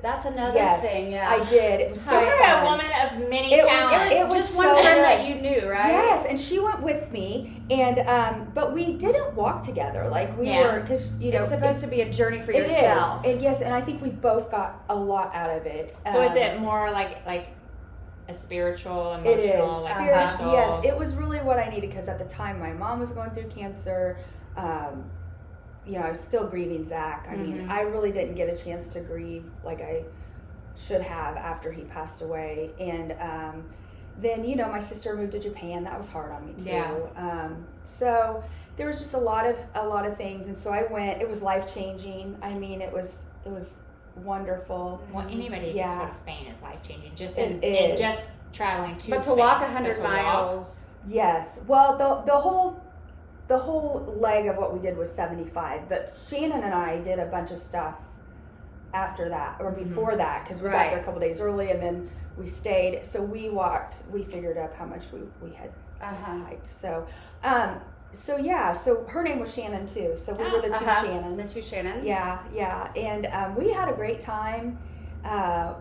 That's another yes, thing, yeah. I did. It was so You're fun. a woman of many It was- talents. it was just so one friend good. that you knew, right? Yes, and she went with me, and but we didn't walk together. Like we Yeah. were, because you know It's supposed to be a journey for It yourself. is, and yes, and I think we both got a lot out of it. So is it more like a spiritual, emotional, It is. like Spirit- mental? yes, it was really what I needed because at the time my mom was going through cancer. I was still grieving Zach. I mean, Mhm. I really didn't get a chance to grieve like I should have after he passed away. And then, my sister moved to Japan. That was hard on me too. Yeah. So there was just a lot of things. And so I went. It was life changing. I mean, it was wonderful. Well, anybody that Yeah. gets to go to Spain is life changing. Just It in is. just traveling to But to Spain. walk But 100 to walk- miles. Yes. Well, the whole leg of what we did was 75, but Shannon and I did a bunch of stuff after that or before that because we got Right. there a couple days early and then we stayed. So we figured up how much we had hiked. So so her name was Shannon too. So we were the two Shannons. The two Shannons. Yeah. And we had a great time.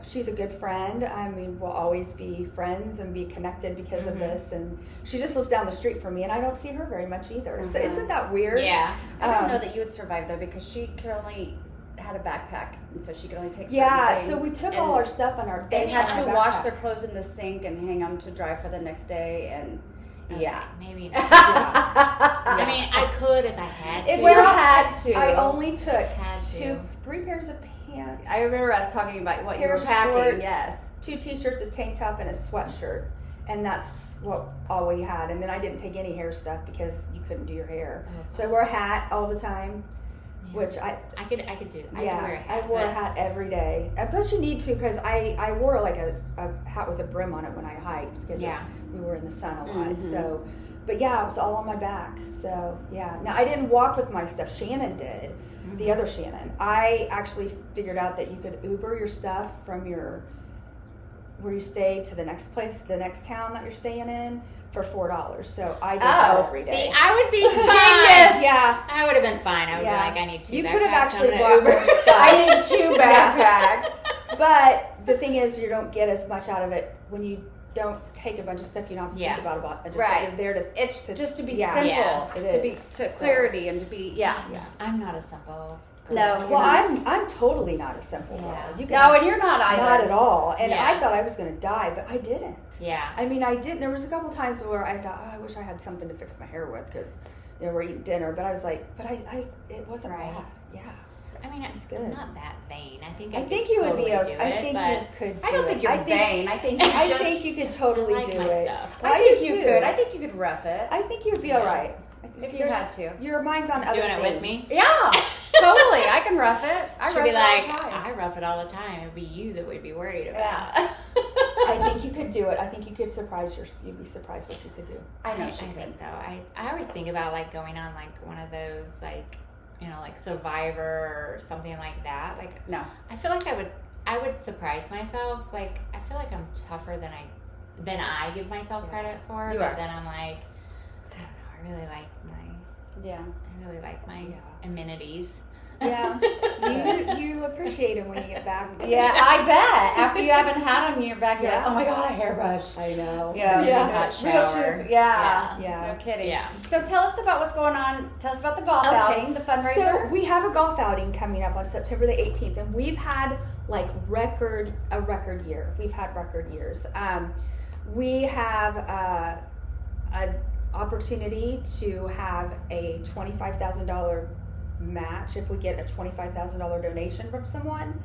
She's a good friend. I mean, we'll always be friends and be connected because of this. And she just lives down the street from me, and I don't see her very much either. So isn't that weird? Yeah. I didn't know that you would survive though because she could only had a backpack and so she could only take certain Yeah. things. So we took And all our stuff on our. They had on to our wash backpack. their clothes in the sink and hang them to dry for the next day. And Okay, yeah. maybe not. Yeah. I mean, I could if I had to. If you had to. I only took Had to. 3 pairs of pants. I remember us talking about what you Pair were of packing. shorts, Yes. 2 t-shirts, a tank top, and a sweatshirt, and that's all we had. And then I didn't take any hair stuff because you couldn't do your hair. Oh. So I wore a hat all the time, Yeah. which I could do. I could wear a I hat. wore a but- hat every day. And plus, you need to because I wore like a hat with a brim on it when I hiked because Yeah. we were in the sun a lot. Mhm. So, but yeah, it was all on my back. So yeah. Now I didn't walk with my stuff. Shannon did. The other Shannon. I actually figured out that you could Uber your stuff from where you stay to the next place, the next town that you're staying in for $4. So I did that every day. See, I would be Genius. Yeah. I would have been fine. I would be like, I need 2 backpacks. You could have actually I'm bought gonna more Uber. stuff. I need 2 backpacks. But the thing is, you don't get as much out of it when you don't take a bunch of stuff you don't have to think about it. Just Right. You're there to. It's just to be yeah. simple, Yeah, it to be is. to So- clarity, and to be Yeah. I'm not a simple girl. No. Well, I'm totally not a simple girl. Yeah. You can No, ask- and you're not either. Not at all. And Yeah. I thought I was going to die, but I didn't. Yeah. I mean, I didn't. There was a couple times where I thought, I wish I had something to fix my hair with because, we're eating dinner. But I was like, it wasn't Right. bad. Yeah. I mean, It's good. I'm not that vain. I think I could think you would totally be. do I it, think but you could. I don't do think it. you're I think, vain. I think you I just. think you could totally I like do my it. stuff. Well, I think do you too. could. I think you could rough it. I think you'd be Yeah. all right. If you There's- had to. Your mind's on other Doing it things. with me? Yeah, totally. I can rough it. I She'd rough be it like, all the time. I rough it all the time. It'd be you that would be worried about. Yeah. I think you could do it. I think you could surprise you'd be surprised what you could do. I know I she think could. so. I always think about like going on like one of those like like Survivor or something like that. Like No. I feel like I would surprise myself. Like I feel like I'm tougher than I give myself credit for. You but are. then I'm like, I don't know. I really like my amenities. Yeah, you appreciate it when you get back. Yeah, I bet. After you haven't had them, you're back. You're like, Yeah. oh my god, a hairbrush. I know. Yeah, Yeah. hot Real shower. shoot. Yeah. Yeah. No kidding. Yeah. So tell us about what's going on. Tell us about the golf Okay. outing, the fundraiser. So we have a golf outing coming up on September the 18th, and we've had like a record year. We've had record years. We have an opportunity to have a $25,000 match if we get a $25,000 donation from someone.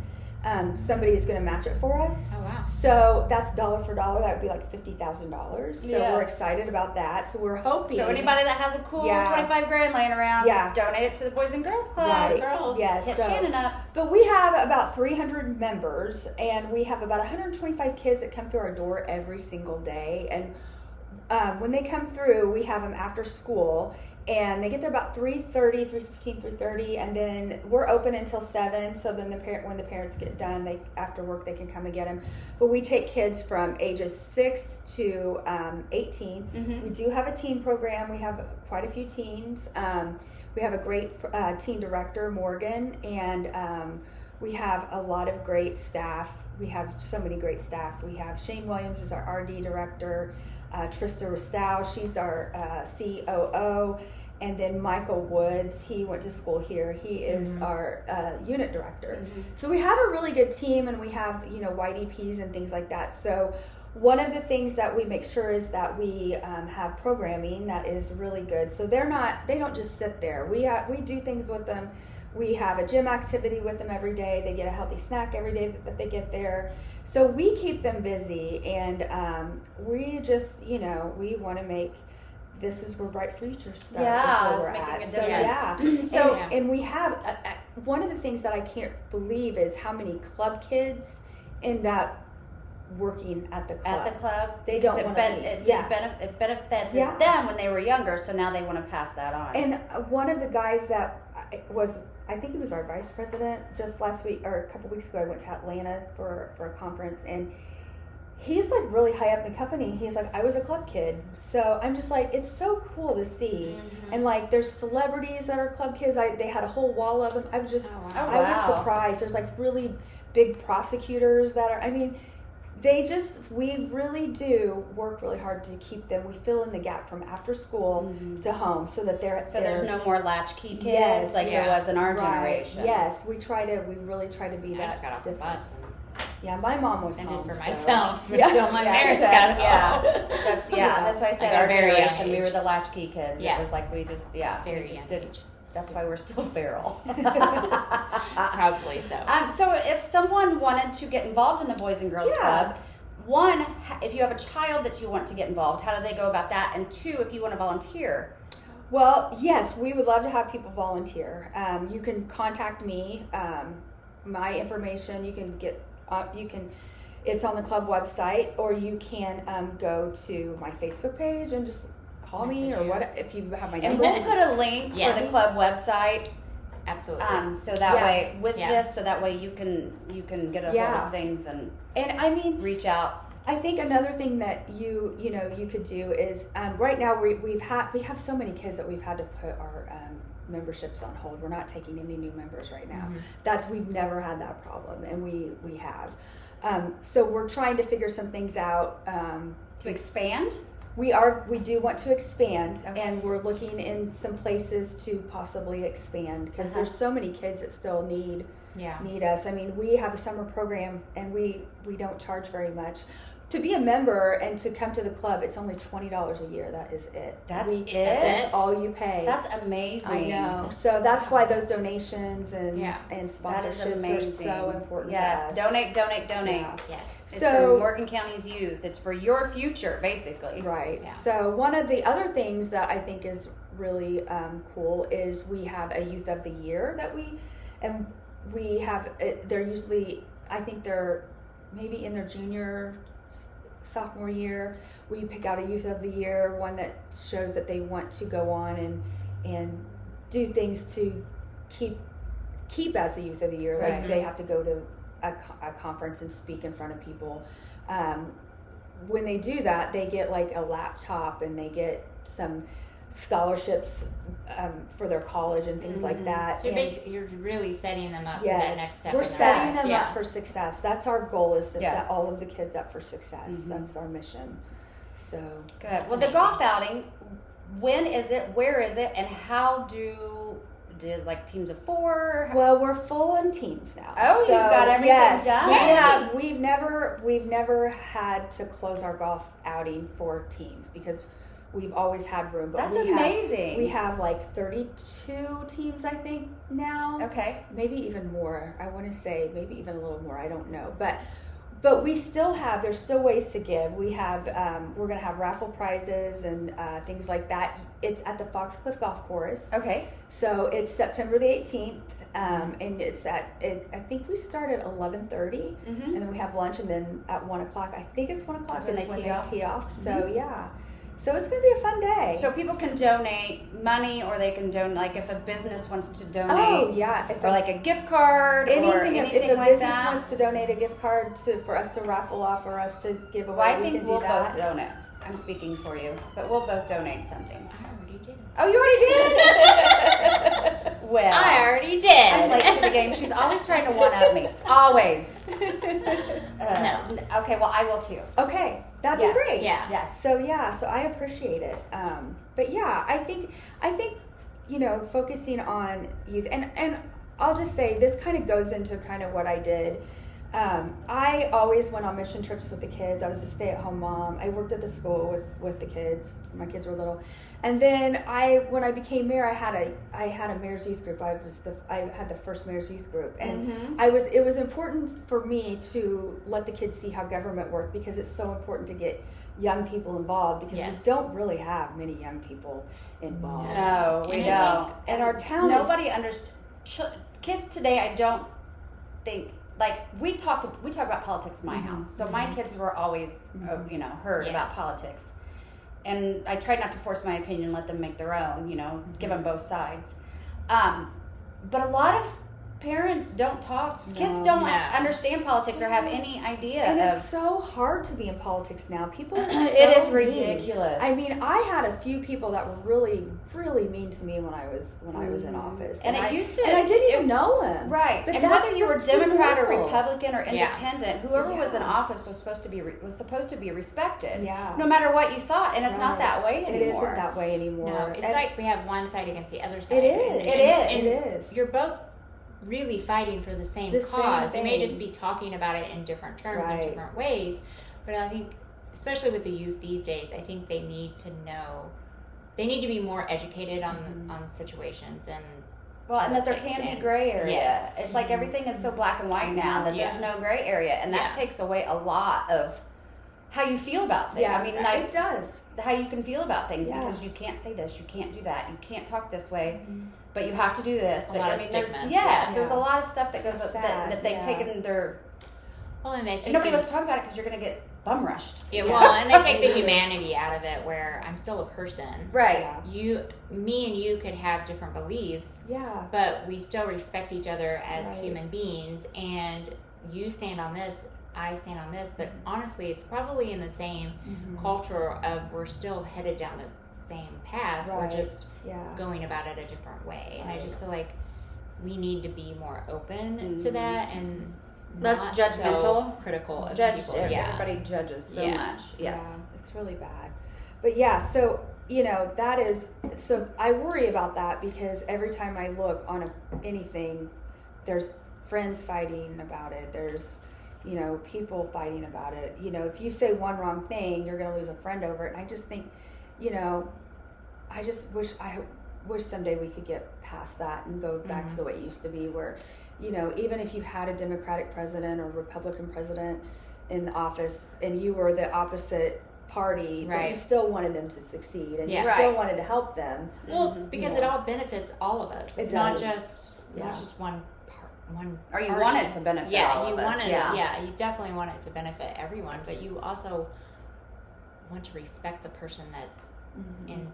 Somebody is going to match it for us. Oh wow. So that's dollar for dollar. That would be like $50,000. So Yes. we're excited about that. So we're hoping. So anybody that has a cool Yeah. 25 grand laying around, Yeah. donate it to the Boys and Girls Club. Right. Girls. Yes. Hit So, Shannon up. but we have about 300 members, and we have about 125 kids that come through our door every single day. And when they come through, we have them after school, and they get there about 3:30, 3:15, 3:30, and then we're open until 7. So then when the parents get done, after work they can come and get them. But we take kids from ages 6 to 18. Mhm. We do have a teen program. We have quite a few teens. We have a great teen director, Morgan, and we have a lot of great staff. We have so many great staff. We have Shane Williams is our RD director, Trista Ristow, she's our COO, and then Michael Woods, he went to school here. He is our unit director. So we have a really good team, and we have YDPs and things like that. So one of the things that we make sure is that we have programming that is really good. So they don't just sit there. We do things with them. We have a gym activity with them every day. They get a healthy snack every day that they get there. So we keep them busy, and we just, we want to make this is where Bright Future starts. Yeah, is it's where we're making at. a So difference. yeah, so Yeah. and we have one of the things that I can't believe is how many club kids end up working at the club. At the club, They don't Because wanna leave. it benefited Yeah. them when they were younger, so now they want to pass that on. And one of the guys that I think he was our vice president just last week or a couple weeks ago. I went to Atlanta for a conference, and he's like really high up in the company. He's like, I was a club kid. So I'm just like, it's so cool to see. And like, there's celebrities that are club kids. They had a whole wall of them. I was just, Oh, wow. Oh, I was wow. surprised. There's like really big prosecutors that are, we really do work really hard to keep them. We fill in the gap from after school to home so that there's no more latchkey kids Yes, like yeah. there was in our Right. generation. Yes, we really try to be I that just got off the different. bus. Yeah, my mom was I home did for so- myself Yeah. until my Yeah, parents so- got home. yeah. That's why I said At a our very young generation, we age. were the latchkey kids. Yeah. It was like we just, we Very just young didn't. age. That's why we're still feral. Probably so. So if someone wanted to get involved in the Boys and Girls Yeah. Club, one, if you have a child that you want to get involved, how do they go about that? And two, if you want to volunteer. Well, yes, we would love to have people volunteer. You can contact me. My information you can get. It's on the club website, or you can go to my Facebook page and just call me or what if you have my And number. we'll put a link Yes. for the club website. Absolutely. So that way with Yeah. this, so that way you can get a hold Yeah. of things and I mean, reach out. I think another thing that you could do is right now we have so many kids that we've had to put our memberships on hold. We're not taking any new members right now. We've never had that problem, and we have. So we're trying to figure some things out To expand? We do want to expand, and we're looking in some places to possibly expand because there's so many kids that still need us. I mean, we have a summer program, and we don't charge very much. To be a member and to come to the club, it's only $20 a year. That is it. That's it? That's all you pay. That's amazing. I know. So that's why those donations and sponsorships amazing. are so important Yes. to us. Donate. Yeah. Yes. It's So- for Morgan County's youth. It's for your future, basically. Right. Yeah. So one of the other things that I think is really cool is we have a Youth of the Year we have. They're usually, I think they're maybe in their junior, sophomore year. We pick out a Youth of the Year, one that shows that they want to go on and do things to keep as a Youth of the Year. Like Right. they have to go to a conference and speak in front of people. When they do that, they get like a laptop and they get some scholarships for their college and things like that. So you're really setting them up for that next step. We're in their setting lives. them up for success. That's our goal, is to Yes. set all of the kids up for success. That's our mission. So Good. Well, the golf outing, when is it? Where is it? And how like teams of 4? well, we're full in teams now. Oh, you've got everything done? Yeah, we've never had to close our golf outing for teams because we've always had room. But That's we amazing. We have like 32 teams, I think, now. Okay. Maybe even more. I want to say maybe even a little more. I don't know. But we still have, there's still ways to give. We have, we're going to have raffle prizes and things like that. It's at the Foxcliff Golf Course. Okay. So it's September the 18th. And it's I think we start at 11:30, and then we have lunch, and then at 1 o'clock, I think it's 1 o'clock That's when is they tee off. So yeah. So it's going to be a fun day. So people can donate money, or they can donate, like if a business wants to donate. Oh, yeah. Or like a gift card, or anything anything if a like business that. wants to donate a gift card for us to raffle off or us to give away, Well, I we think can we'll do that. both donate. I'm speaking for you, but we'll both donate something. I already did. Oh, you already did? Well, I already did. I'm late to the game. She's always trying to one-up me. Always. No. Okay, well, I will too. Okay, that'd Yes. be great. Yeah. Yes. So I appreciate it. But yeah, I think focusing on youth and I'll just say this kind of goes into kind of what I did. I always went on mission trips with the kids. I was a stay-at-home mom. I worked at the school with the kids. My kids were little, and then when I became mayor, I had a mayor's youth group. I had the first mayor's youth group, and it was important for me to let the kids see how government worked, because it's so important to get young people involved, because we don't really have many young people involved. No, we don't. And our town nobody understands. Kids today, I don't think. Like we talk about politics in my house, so my kids were always, heard about politics, and I tried not to force my opinion, let them make their own, give them both sides. But a lot of parents don't talk. Kids don't understand politics or have any idea. And it's so hard to be in politics now. People are it is mean. ridiculous. I mean, I had a few people that were really, really mean to me when I was in office, and I used to, and I didn't even know them. Right, but and whether you were Democrat or normal. Republican or independent, whoever was in Yeah. office was supposed to be respected. Yeah. No matter what you thought, and it's not that way anymore. It isn't that way anymore. No, it's like we have one side against the other side. It is. It is. You're both really fighting for the same cause. You may just be talking about it in different terms in different ways, but I think, especially with the youth these days, I think they need to know. They need to be more educated on situations and that there can be gray area. Yes. It's like everything is so black and white now that there's no gray area, and that takes away a lot of how you feel about things. Yeah, I mean, it does. How you can feel about things, Yeah. because you can't say this, you can't do that, you can't talk this way, but you have to do this. A lot of stigmas. There's a lot of stuff that goes It's that sad, they've taken their Well, and they take And nobody wants to talk about it because you're going to get bum rushed. Yeah, well, and they take the humanity out of it, where I'm still a person. Right. Yeah. Me and you could have different beliefs. Yeah. But we still respect each other as Right. human beings, and you stand on this, I stand on this, but honestly, it's probably in the same culture of we're still headed down the same path. Right. We're just Yeah. going about it a different way. And I Right. just feel like we need to be more open to that and Less not judgmental. so critical of people. Yeah. Everybody judges so Yeah. much. Yes. Yeah, it's really bad. But yeah, so, that is, so I worry about that because every time I look on anything, there's friends fighting about it. There's, people fighting about it. If you say one wrong thing, you're going to lose a friend over it. And I just think, I just wish someday we could get past that and go back to the way it used to be, where, even if you had a Democratic president or Republican president in office and you were the opposite party, that you still wanted them to succeed and you still wanted to help them. Well, because it all benefits all of us. It's not just one part. Or you want it to benefit all of us. You definitely want it to benefit everyone, but you also want to respect the person that's in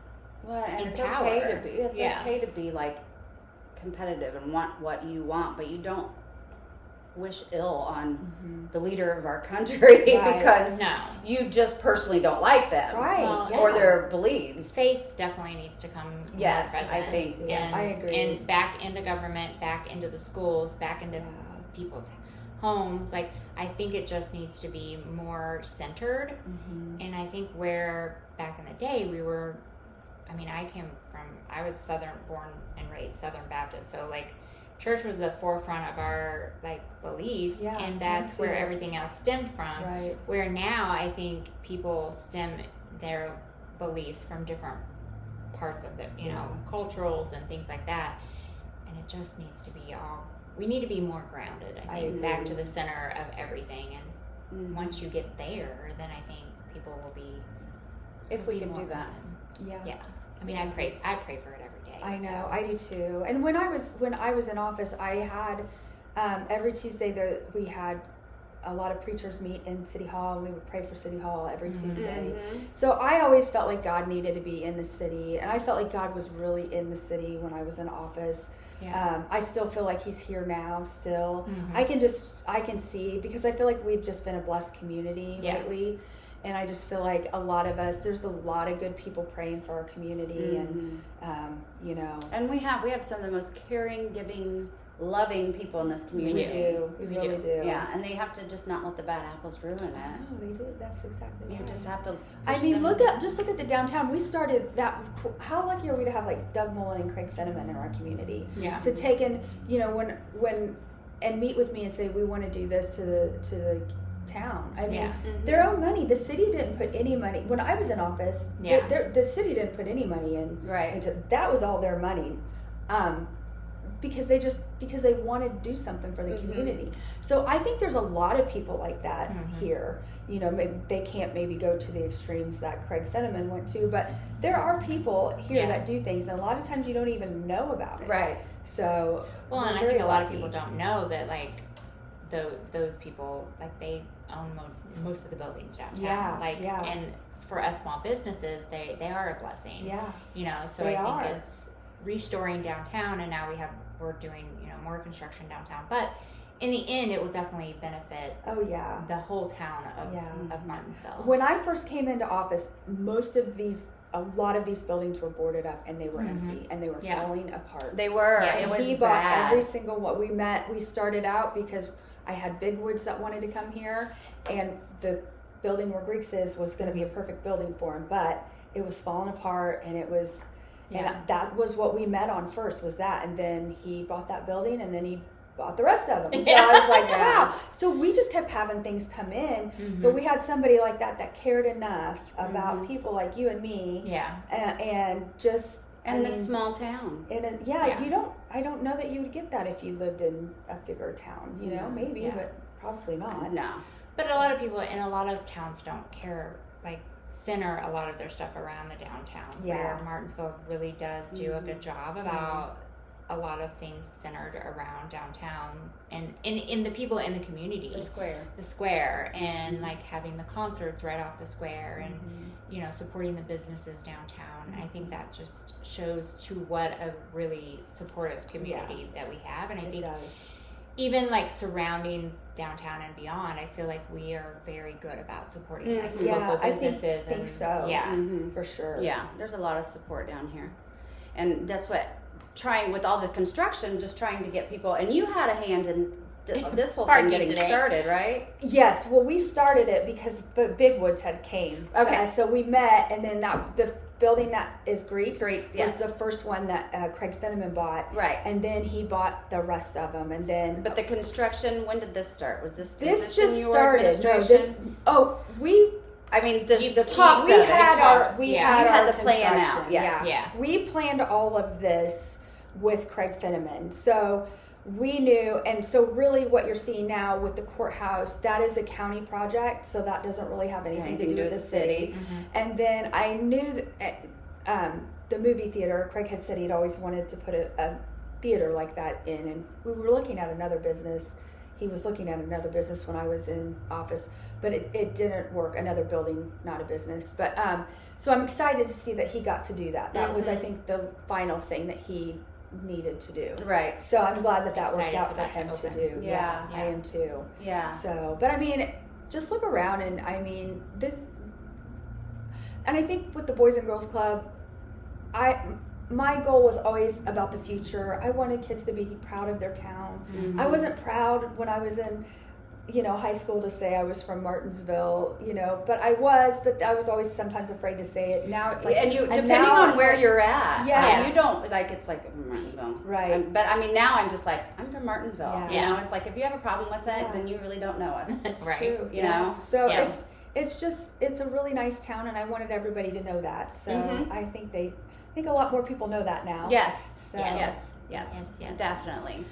it's power. okay to be. It's okay to be like competitive and want what you want, but you don't wish ill on the leader of our country because you just personally don't like them, or their beliefs. Faith definitely needs to come. Yes, more present. I think. And, I agree. And back into government, back into the schools, back into people's homes. Like, I think it just needs to be more centered. And I think where back in the day we were, I was Southern, born and raised Southern Baptist, so like church was the forefront of our belief, and that's where everything else stemmed from. Right. Where now I think people stem their beliefs from different parts of the culturals and things like that, and it just needs to be we need to be more grounded. I think back to the center of everything, and once you get there, then I think people will be. If we can do that. Yeah. I pray for it every day. I know, I do too. And when I was in office, I had every Tuesday we had a lot of preachers meet in City Hall, and we would pray for City Hall every Tuesday. So I always felt like God needed to be in the city, and I felt like God was really in the city when I was in office. I still feel like he's here now still. I can see, because I feel like we've just been a blessed community lately. And I just feel like a lot of us, there's a lot of good people praying for our community, and and we have some of the most caring, giving, loving people in this community. We really do. Yeah, and they have to just not let the bad apples ruin it. Oh, they do. That's exactly right. You just have to. Look at the downtown. We started that. How lucky are we to have like Doug Mullen and Craig Fenneman in our community? Yeah. To take in, when and meet with me and say we want to do this to the town. Their own money. The city didn't put any money. When I was in office, the city didn't put any money in. Right. That was all their money. Because they wanted to do something for the community. So I think there's a lot of people like that here. Maybe they can't go to the extremes that Craig Fenneman went to, but there are people here that do things, and a lot of times you don't even know about it. Right. So and I think a lot of people don't know that those people they own most of the buildings downtown. And for us small businesses, they are a blessing. Yeah. So I think it's restoring downtown, and now we're doing more construction downtown, but in the end it will definitely benefit the whole town of Martinsville. When I first came into office, a lot of these buildings were boarded up, and they were empty, and they were falling apart. They were. And it was he bought bad. every single one. We started out because I had big woods that wanted to come here, and the building where Greeks was going to be a perfect building for him, but it was falling apart, and it was, and that was what we met on first, was that, and then he bought that building, and then he bought the rest of them. So I was like, wow. So we just kept having things come in, but we had somebody like that cared enough about people like you and me, and just. And the small town. I don't know that you would get that if you lived in a bigger town, maybe, but probably not. No. But a lot of people in a lot of towns don't care, center a lot of their stuff around the downtown. Where Martinsville really does do a good job about a lot of things centered around downtown and in the people in the community. The square, and like having the concerts right off the square, and you know, supporting the businesses downtown. And I think that just shows to what a really supportive community that we have. And I think even like surrounding downtown and beyond, I feel like we are very good about supporting like local businesses. I think so. Yeah, for sure. Yeah, there's a lot of support down here, and that's what trying with all the construction, just trying to get people. And you had a hand in this whole thing getting started, right? Yes. Well, we started it because the Big Woods had came. Okay. So we met, and then the building that is Greeks yes, was the first one that Craig Finneman bought. Right. And then he bought the rest of them, and then. But the construction, when did this start? Was this just in your started? administration? I mean, the talks. We had the plan out. Yes. Yeah. We planned all of this with Craig Finneman. So we knew, and so really what you're seeing now with the courthouse, that is a county project, so that doesn't really have anything to do with the city. And then I knew that the movie theater, Craig had said he'd always wanted to put a theater like that in, and we were looking at another business. He was looking at another business when I was in office, but it didn't work. Another building, not a business. But so I'm excited to see that he got to do that. That was, I think, the final thing that he needed to do. Right. So I'm glad that worked out for him to do. Yeah. I am too. Yeah. So, but I mean, just look around, and I mean, and I think with the Boys and Girls Club, my goal was always about the future. I wanted kids to be proud of their town. I wasn't proud when I was in, high school to say I was from Martinsville, but I was always sometimes afraid to say it. Now it's like, and depending on where you're at, yes. You don't like, it's like Martinsville, right? But I mean, now I'm just like, I'm from Martinsville. Yeah. It's like if you have a problem with it, then you really don't know us. Right. True. You know. So it's a really nice town, and I wanted everybody to know that. So I think a lot more people know that now. Yes. So. Yes, definitely.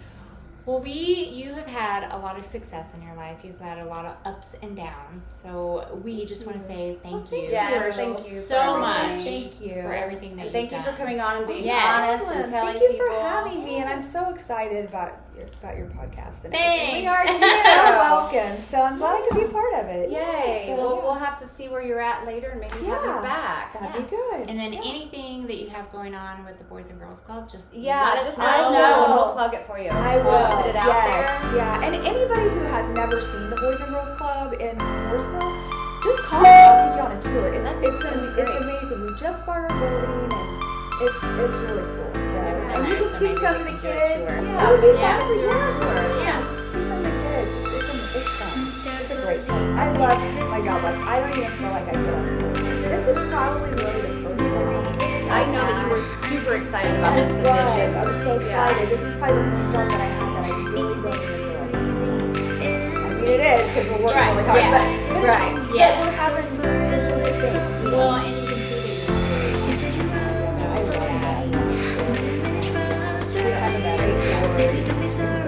Well, you have had a lot of success in your life. You've had a lot of ups and downs. So we just want to say thank you. Yes, thank you so much. Thank you for everything that you've done. Thank you for coming on and being honest and telling people. Thank you for having me, and I'm so excited about your podcast. And Thanks. We are so welcome. So I'm glad I could be a part of it. Yay. So, we'll have to see where you're at later and maybe have you back. That'd be good. And then anything that you have going on with the Boys and Girls Club, just let us know and we'll plug it for you. I will put it out there. Yeah, and anybody who has never seen the Boys and Girls Club in Mooresville, just call me. I'll take you on a tour. It's amazing. We just bought our building, and it's really cool. So, and you can see some of the kids. Yeah, it'll be fun for you. Yeah. See some of the kids. It's fun. It's a great place. I love my job. Like, I don't even feel like I get up here. This is probably really the first one. I know that you were super excited about this position. I was so excited. This is probably the first job that I had that I really feel like I mean, it is because we're working really hard. But we're having good things. Well, and you can see that you're I love that. We have a great board.